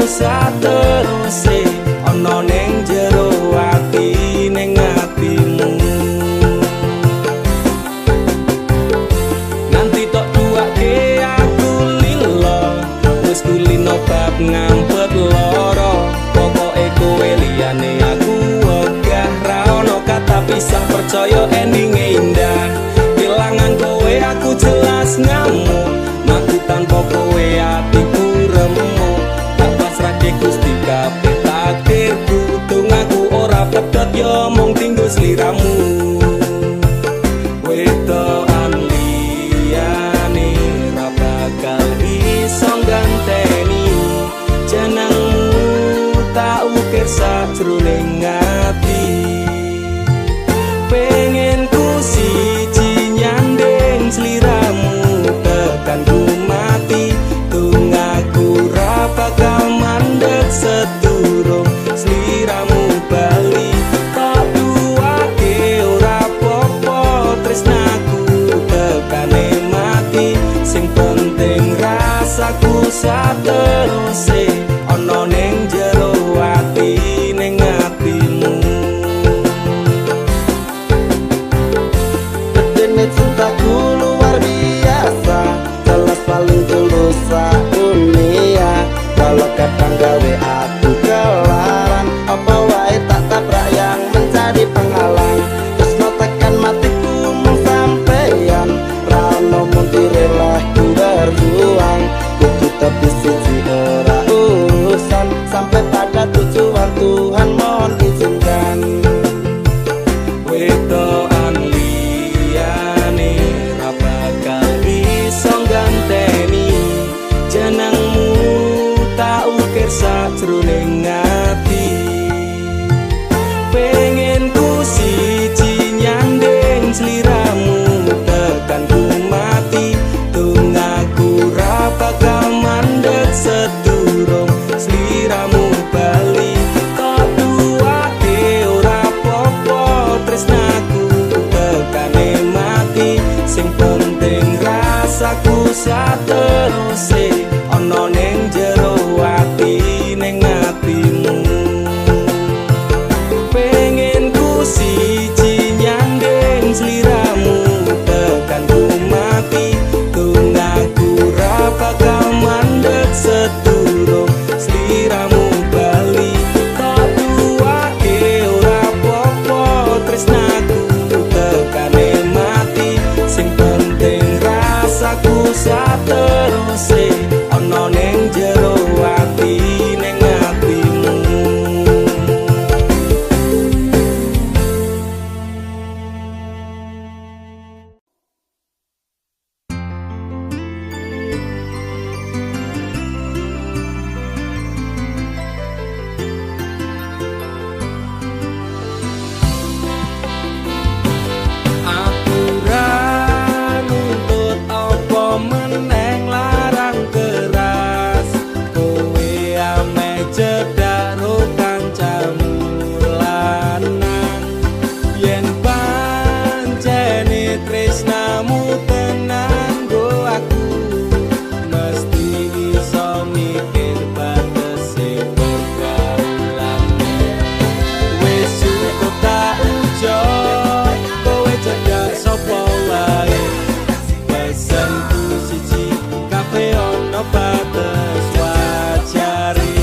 sateruse ana ning jero ati ning atimu. Nanti tok duake aku lilo wis kulino bab ngampet loro. Pokoke kowe liyane aku wegah ra ono kata pisah, percaya endinge indah. Kelangan kowe aku jelas ngamuk, mati tanpa kowe atiku remuk. Tak pasrahke Gusti kabeh takdirku, dongaku ora pedhot yo mung tinggo sliramu. Wedokan liyane ra bakal iso ganteni jenengmu, tak ukir sajroning ati. Pengen ku siji nyanding sliramu tekan ku mati, dongaku ra bakal mandeg sedurung sliramu bali. Tak duake ora apa-apa tresnaku tekane mati, sing penting rasaku sateruse ana ning jero ati ning atimu. Betene cintaku luar biasa, jelas paling tulus dunia. Kalau kadang gawe aku kelaran, apa wae tak tabrak yang menjadi penghalang. Terus tekan matiku mung sampeyan, rano mundire lah ku berjuang. Kudu tapi siji ora urusan, sampai pada tujuan Tuhan mohon izinkan. Wedokan liyane ra bakal iso ganteni jenengmu, tak ukir sajroning ati. Pengen ku siji nyanding sliramu tekan ku mati, dongaku ra bakal mandeg sedurung sliramu bali. Tak duake ora apa-apa tresnaku tekane mati, sing penting rasaku sateruse ana ning jero ati ning atimu. Pengen ku siji nyanding sliramu tekan ku mati, dongaku ra bakal mandeg sedurung sliramu bali. Tak duake ora apa-apa tresnaku tekane mati, sing penting rasaku sateruse ana ning jero ati ning atimu. Aku ra nuntut apa meneng larang keras, kowe ame cedak ro kancamu lanang. Yen pancene tresnamu tenan go aku, mesti iso mikir batese pergaulan. Wis cukup tak ujo kowe cedak sapa wae, pesenku siji kabeh ono batas wajare.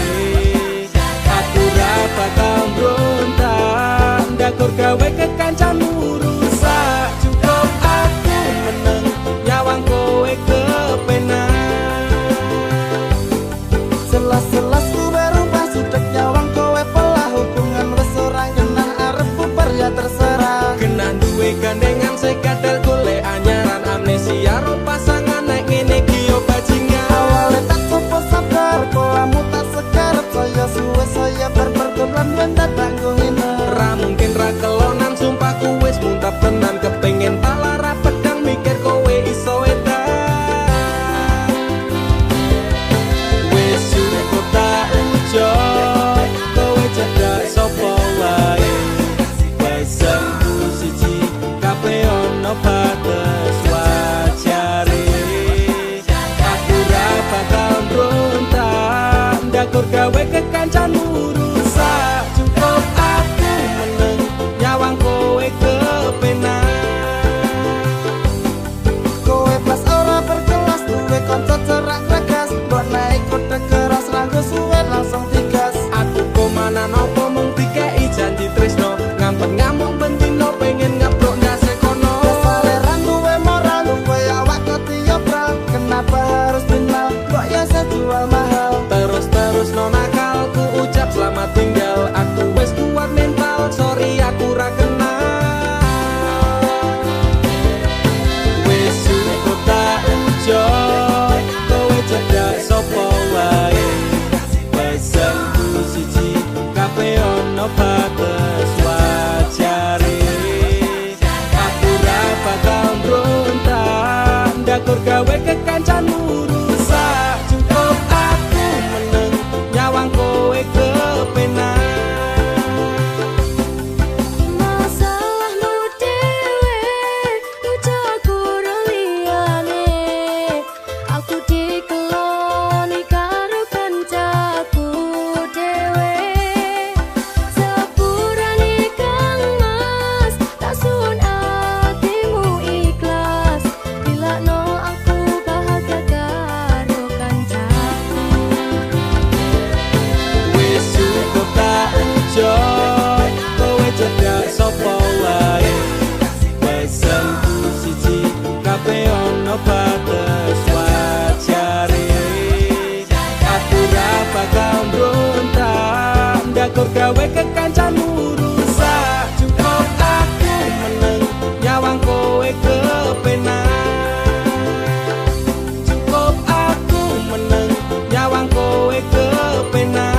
Aku ra bakal mbrontak ndakur gawe kekancanmu rusak. Cukup aku meneng nyawang kowe kepenak. Selas-selas ku berubah sudek nyawang kowe pelah, hubungan wis ora genah arep bubar ya terserah. Kena duwe gandengan sekadal golek anyaran, amnesia ro pasangan nek ngene iki yo bajingan. Awalnya tak coba sabar, polamu tak sekarep. Saya suwe saya berperkelan wendat tak ngene. Ra mungkin ra kelonan, sumpahku wis muntap tenan. Kepengen palara pedang mikir kowe iso edan. Wis cukup tak ujo kowe cedak sapa wae, pesenku siji kabeh ono batas wajare. Aku ra bakal mbrontak ndakur gawe kancanmu rusak. Cukup aku meneng nyawang kowe kepenak. Masalahmu dewe ucaku liyane. Aku dikeloni karo kancaku dewe. Sepurane Kang Mas tak sun atimu ikhlas. Dilakno aku bahagia karo kancaku. Wis cukup tak ucap kowe cedak sapa wae. Pesenku siji kabeh ono batas wajare. Aku ra bakal mbrontak ndakur gawe kekancanmu rusak. Cukup aku meneng nyawang kowe kepenak. Cukup aku meneng nyawang kowe kepenak.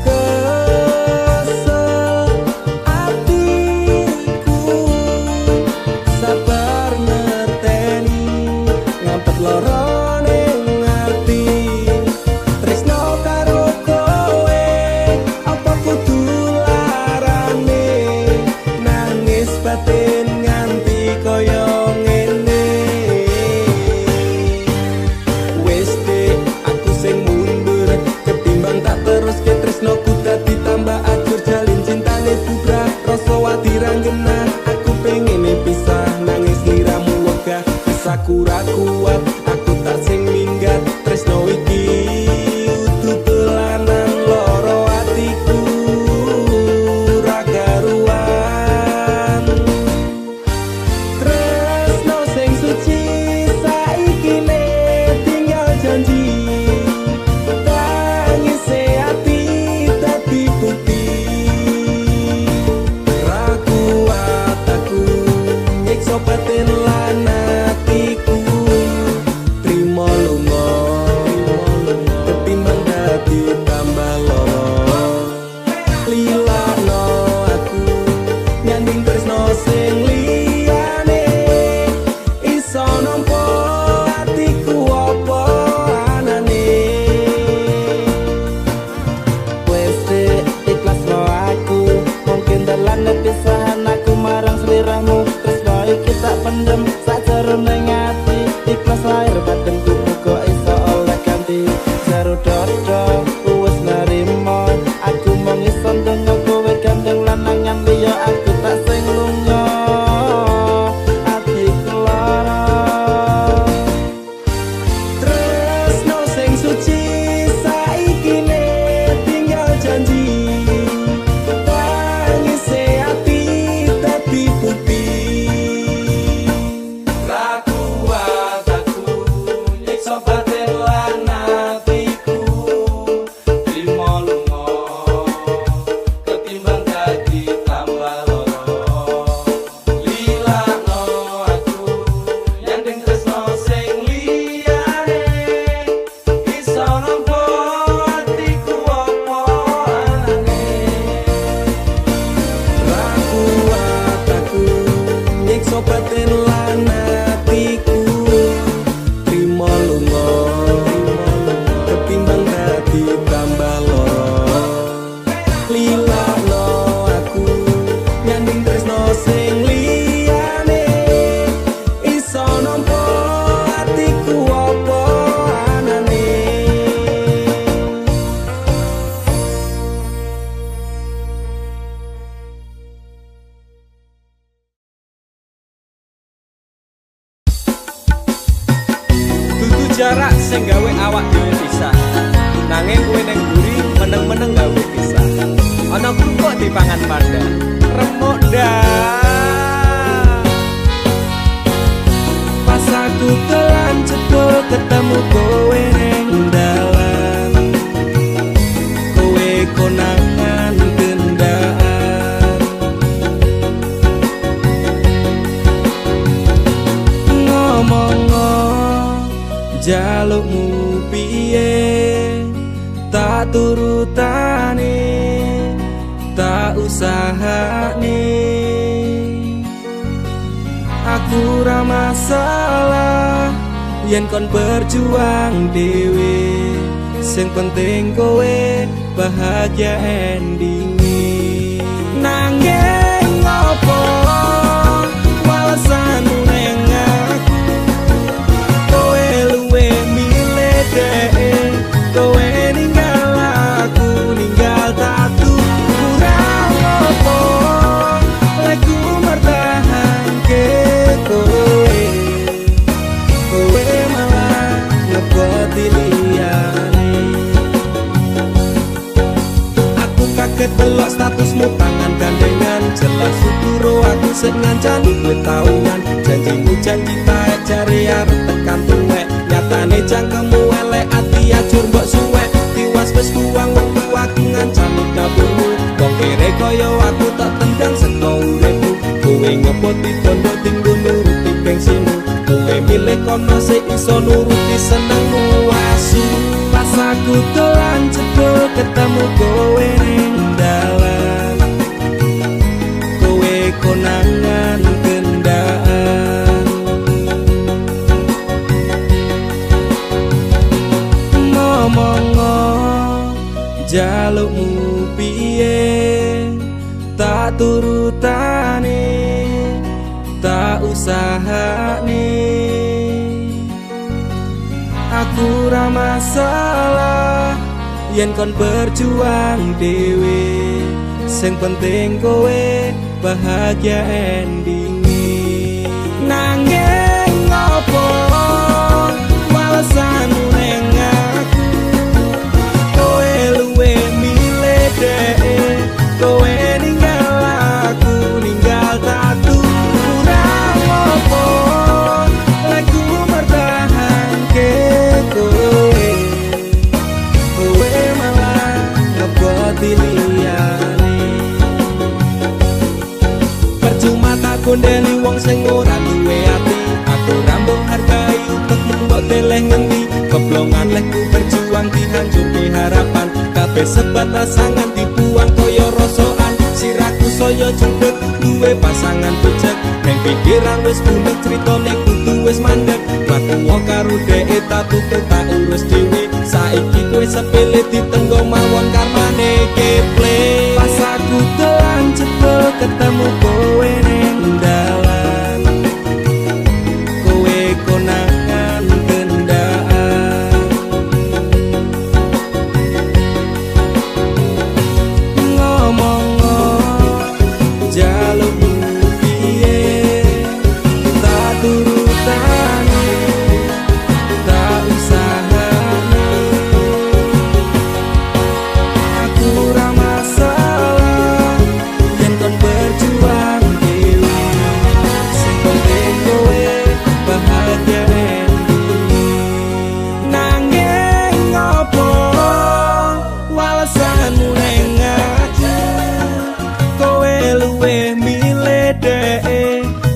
Kesel atiku sabar ngerteni ngampet loro ning ati. Tresno karo kowe apa kudu larane nangis batin nganti koyo ngene. Wis dek aku sing mundur ketimbang tak terus ke tresnoku dadi tambah ajur jalin cintane bubrah rasa wati ranggena. Aku pengen pisah nangis liramu wegah bisaku ra kuat aku tak sing minggat tresno iki utuh dolanan loro atiku ra karuan. Tresno sing suci saiki ne tinggal janji. Tangise ati dadi bukti. Ra kuat aku nyiksa batin lan atiku. Trimo lunga ketimbang dadi tambah loro. Lilakno aku nyanding tresno sing liyane. Iso nampa atiku apa anane. Wes dek ikhlasno aku mungkin dalan pisahan aku marang sliramu. Tresno iki tak pendem sakjerone ati ikhlas lahir batinku muga iso oleh ganti. Jero dodo wis narimo aku mung iso ndonga kowe gandeng lanangan liya aku tak sing lunga atiku lara. Tresno sing suci saiki ne tinggal janji. Tangise ati dadi bukti. Ra kuat aku nyiksa batin lan atiku. Trimo lunga ketimbang dadi tambah loro. Lilakno aku nyanding tresno sing liyane. Iso nampa atiku apa anane. Ra kuat aku nyiksa batin lan atiku. Trimo lunga ketimbang dadi tambah loro. Lilakno aku nyanding tresno sing liyane. Iso nampa atiku apa anane. Dudu jarak sing gawe awak dhewe pisah. Nanging kowe ning mburi meneng-meneng gawe pisah. Ana kok dipangan panda. Remuk dah. Pas aku telan cedol ketemu kowe ning dalan. Kowe konangan gendaan. jalukmu piye tak turutane tak usahane aku ra masalah yen kon berjuang dhewe sing penting kowe bahagia endinge nanging ngopo walesanmu neng aku kowe luwe milih dhewe kowe ninggal aku ninggal tatu kurang ngopo leku mertahanke kowe kowe malah ngeboti liyane aku kaget delok statusmu tangan gandengan jelas syukuro aku sing ngancani kowe tahunan janjimu janji taek jare arep tekan tuwek nyatane cangkemmu elek ati ajur mbok suwek tiwas wis kuwang wektu aku ngancani dapurmu wong kere kaya aku tak tendang seko uripmu kowe ngepoti bondo tinggo nuruti bensinmu kowe milih kono sing iso nuruti senengmu asu pas aku dolan jebul ketemu kowe ning dalan kowe konangan gendaan ngomong jalukmu piye tak turutane tak usahane aku ra masalah yen kon berjuang dhewe sing penting kowe bahagia endinge nanging ngopo walesanmu neng aku kowe luwe milih dhewe kowe ninggal aku ninggal tatu kurang ngopo leku mertahanke kowe kowe malah ngeboti liyane percuma tak kondeli wong sing ora duwe ati aku rambo hargai untukmu mbok teleh ngendi keblongan leku berjuang dihancurke harapan kabeh sebatas sangan dibuang kaya rosokan siraku saya jendek duwe pasangan bejek neng pikiran wis bunek critane kudu wis mandek laku karo dhek tak tutup tak urus dhewe saiki kowe sepele ditenggo mawon karmane keple pas aku dolan jebul ketemu kowe ning dalan kowe konangan gendaan ngomong jalukmu piye tak turutane tak usahane aku ra masalah yen kon berjuang dhewe sing penting kowe bahagia endinge nanging ngopo walesanmu neng aku kowe luwe milih dhewe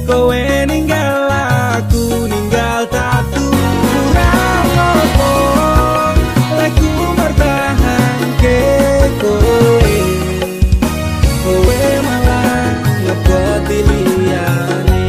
kowe ninggal aku ninggal tatu kurang ngopo leku mertahanke kowe kowe malah ngeboti liyane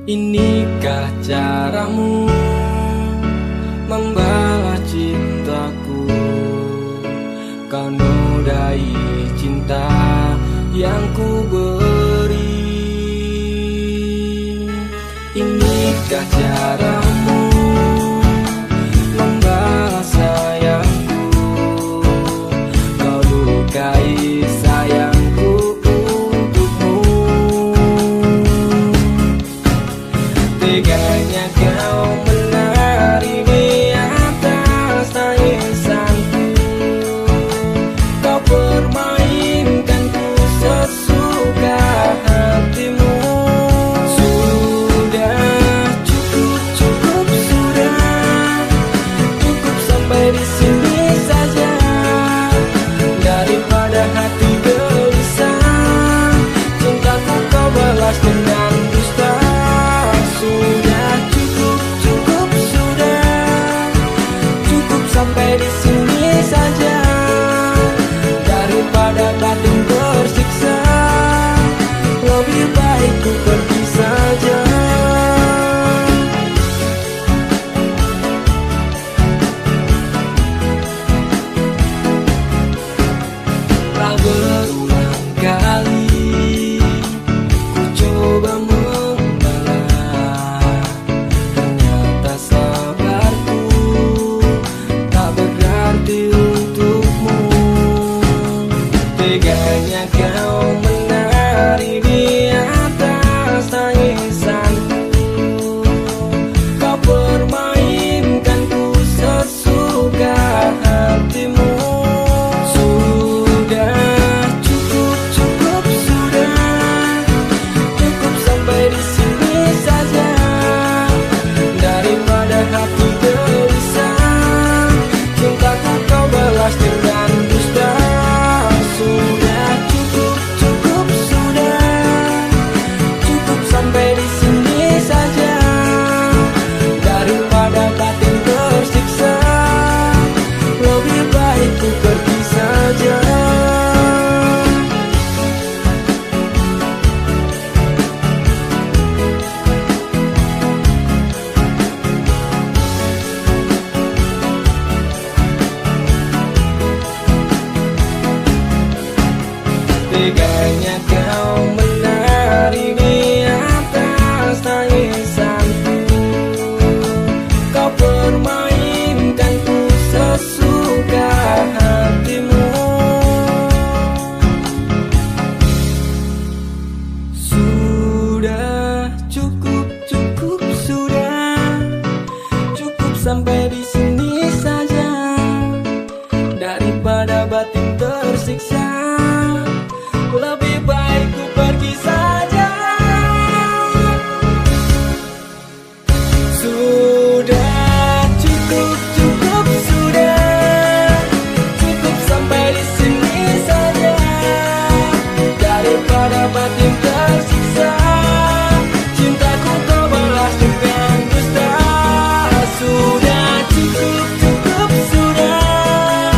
inikah caramu membalas cintaku kau nodai cinta yang ku beri inikah caramu membalas sayangku kau lukai sayangku untukmu teganya kau menari di atas tangisanku sampai di sini saja, daripada batin tersiksa. Lebih baik ku pergi saja. Sudah cukup, cukup sudah, cukup sampai di sini saja, daripada batin tersiksa. Cintaku kau balas dengan dusta. Sudah cukup, cukup sudah,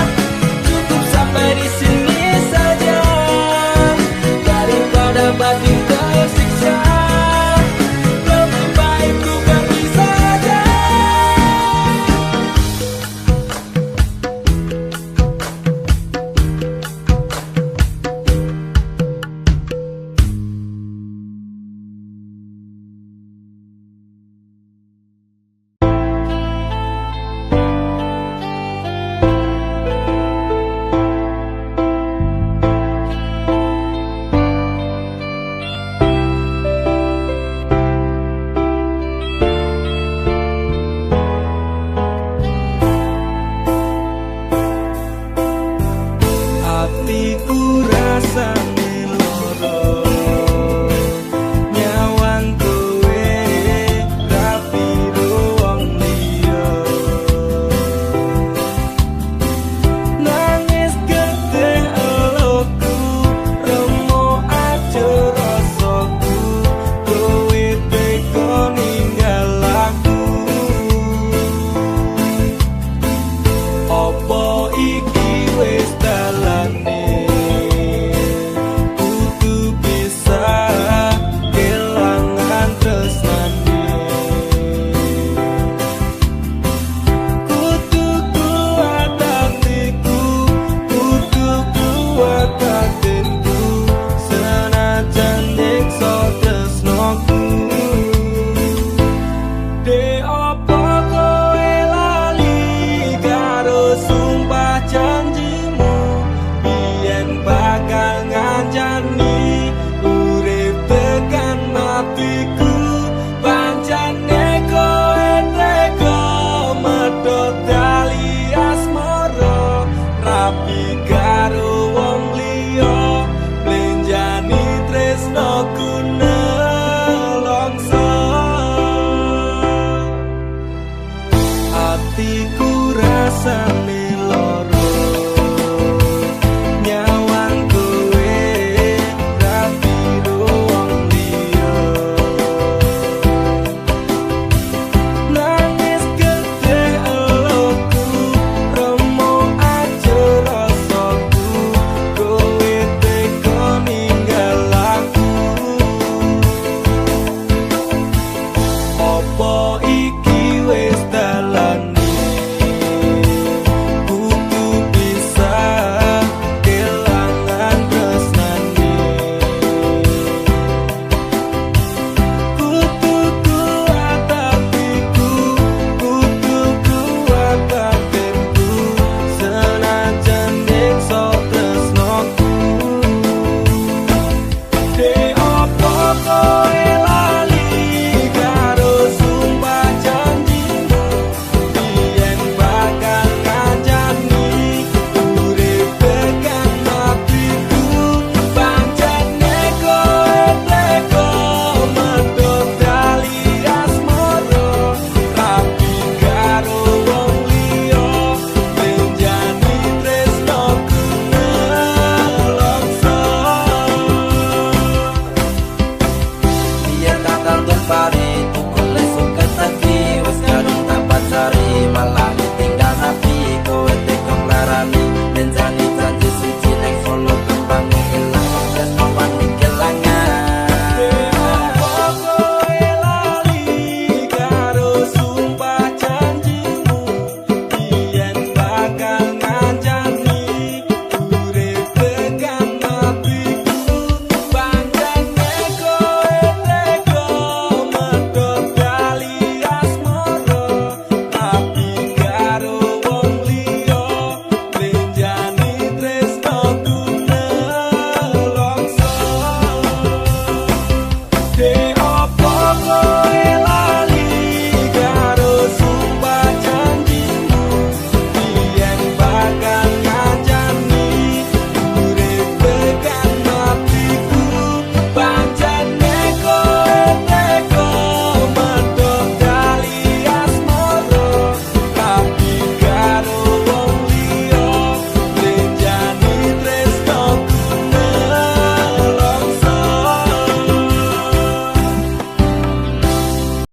cukup sampai di sini saja, daripada batin tersiksa. Lebih baik ku pergi saja. Hatiku rasane loro, nyawang kowe rapi wong liya. Nangis getih eloku, remo aja rasaku, kowe teko ninggal aku. Apa iki wis dalane, kudu bisa kelangan tresnane. Kudu kuat hatiku, kudu kuat batinku, senajan nyiksa tresnoku. De opo kowe lali karo sumpah janjimu, biyen bakal ngancani urip tekan matiku. Pancane kowe tega medhot tali asmara, rapi karo wong liya, blenjani tresnoku nelongso. Hatiku rasane loro, nyawang kowe rapi wong liya. Nangis getih eloku, remo aja rasaku, kowe teko ninggal aku. Apa iki